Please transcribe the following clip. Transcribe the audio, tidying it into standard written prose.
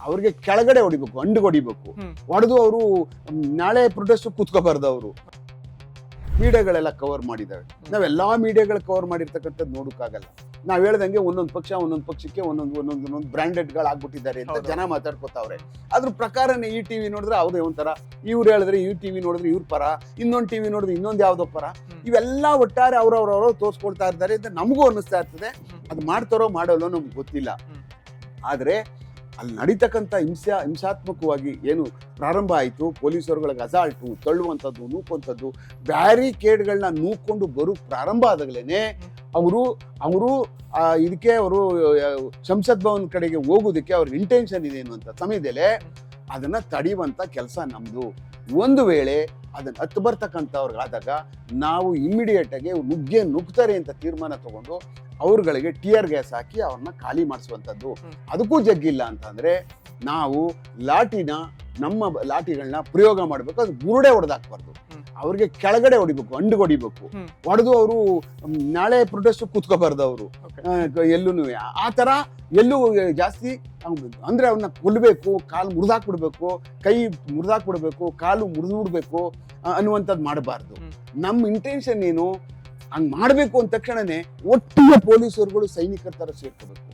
ಅವ್ರಿಗೆ ಕೆಳಗಡೆ ಹೊಡಿಬೇಕು, ಅಂಡು ಹೊಡಿಬೇಕು. ಹೊಡೆದು ಅವರು ನಾಳೆ ಪ್ರೊಟೆಸ್ಟ್ ಕೂತ್ಕೋಬಾರ್ದು. ಅವರು ಮೀಡಿಯಾಗಳೆಲ್ಲ ಕವರ್ ಮಾಡಿದಾವೆ. ನಾವೆಲ್ಲಾ ಮೀಡಿಯಾಗಳು ಕವರ್ ಮಾಡಿರ್ತಕ್ಕಂಥದ್ದು ನೋಡೋಕ್ಕಾಗಲ್ಲ. ನಾವ್ ಹೇಳ್ದಂಗೆ ಒಂದೊಂದು ಪಕ್ಷಕ್ಕೆ ಒಂದೊಂದು ಬ್ರಾಂಡೆಡ್ಗಳು ಆಗ್ಬಿಟ್ಟಿದ್ದಾರೆ ಅಂತ ಜನ ಮಾತಾಡ್ಕೋತಾವ್ರೆ. ಅದ್ರ ಪ್ರಕಾರನೇ ಈ ಟಿವಿ ನೋಡಿದ್ರೆ ಅವ್ರೇ ಒಂಥರ, ಇವ್ರು ಹೇಳಿದ್ರೆ ಈ ಟಿವಿ ನೋಡಿದ್ರೆ ಇವ್ರ ಪರ, ಇನ್ನೊಂದು ಟಿವಿ ನೋಡಿದ್ರೆ ಇನ್ನೊಂದು ಯಾವ್ದೋ ಪರ. ಇವೆಲ್ಲ ಒಟ್ಟಾರೆ ಅವ್ರವ್ರವ್ರು ತೋರ್ಸ್ಕೊಳ್ತಾ ಇದ್ದಾರೆ ಅಂತ ನಮಗೂ ಅನ್ನಿಸ್ತಾ ಇರ್ತದೆ. ಅದು ಮಾಡ್ತಾರೋ ಮಾಡೋಲ್ಲೋ ನಮ್ಗೆ ಗೊತ್ತಿಲ್ಲ. ಆದ್ರೆ ಅಲ್ಲಿ ನಡೀತಕ್ಕಂಥ ಹಿಂಸಾತ್ಮಕವಾಗಿ ಏನು ಪ್ರಾರಂಭ ಆಯಿತು, ಪೊಲೀಸರುಗಳಿಗೆ ಅಸಾಲ್ಟು, ತಳ್ಳುವಂಥದ್ದು, ನೂಕುವಂಥದ್ದು, ಬ್ಯಾರಿಕೇಡ್ಗಳನ್ನ ನೂಕೊಂಡು ಬರೋ ಪ್ರಾರಂಭ ಆದಾಗಲೇ ಅವರು ಇದಕ್ಕೆ ಅವರು ಸಂಸತ್ ಭವನ್ ಕಡೆಗೆ ಹೋಗೋದಕ್ಕೆ ಅವ್ರ ಇಂಟೆನ್ಷನ್ ಇದೆ ಅನ್ನುವಂಥ ಸಮಯದಲ್ಲೇ ಅದನ್ನ ತಡೆಯುವಂಥ ಕೆಲಸ ನಮ್ದು. ಒಂದು ವೇಳೆ ಅದನ್ನ ಹತ್ತು ಬರ್ತಕ್ಕಂಥವ್ರಿಗಾದಾಗ ನಾವು ಇಮ್ಮಿಡಿಯೇಟ್ ಆಗಿ ನುಗ್ತಾರೆ ಅಂತ ತೀರ್ಮಾನ ತಗೊಂಡು ಅವ್ರಗಳಿಗೆ ಟಿಯರ್ ಗ್ಯಾಸ್ ಹಾಕಿ ಅವ್ರನ್ನ ಖಾಲಿ ಮಾಡಿಸುವಂಥದ್ದು. ಅದಕ್ಕೂ ಜಗ್ಗಿಲ್ಲ ಅಂತಂದ್ರೆ ನಾವು ನಮ್ಮ ಲಾಠಿಗಳನ್ನ ಪ್ರಯೋಗ ಮಾಡಬೇಕು. ಅದು ಬುರುಡೆ ಹೊಡೆದಾಕ್ಬಾರ್ದು, ಅವ್ರಿಗೆ ಕೆಳಗಡೆ ಹೊಡಿಬೇಕು, ಅಂಡು ಹೊಡಿಬೇಕು. ಹೊಡೆದು ಅವರು ನಾಳೆ ಪ್ರೊಟೆಸ್ಟ್ ಕೂತ್ಕೋಬಾರ್ದು. ಅವರು ಎಲ್ಲೂ ಆ ತರ ಎಲ್ಲೂ ಜಾಸ್ತಿ ಅಂದ್ರೆ ಅವ್ರನ್ನ ಕೊಲ್ಲಬೇಕು, ಕಾಲು ಮುರಿದಾಕ್ಬಿಡ್ಬೇಕು, ಕೈ ಮುರಿದಾಕ್ಬಿಡ್ಬೇಕು, ಕಾಲು ಮುರಿದು ಬಿಡ್ಬೇಕು ಅನ್ನುವಂಥದ್ದು ಮಾಡಬಾರ್ದು. ನಮ್ಮ ಇಂಟೆನ್ಷನ್ ಏನು, ಹಂಗ್ ಮಾಡ್ಬೇಕು ಅಂದ ತಕ್ಷಣನೇ ಒಟ್ಟಿಗೆ ಪೊಲೀಸರುಗಳು ಸೈನಿಕರ ತರ ಸೇರ್ಕೋಬೇಕು.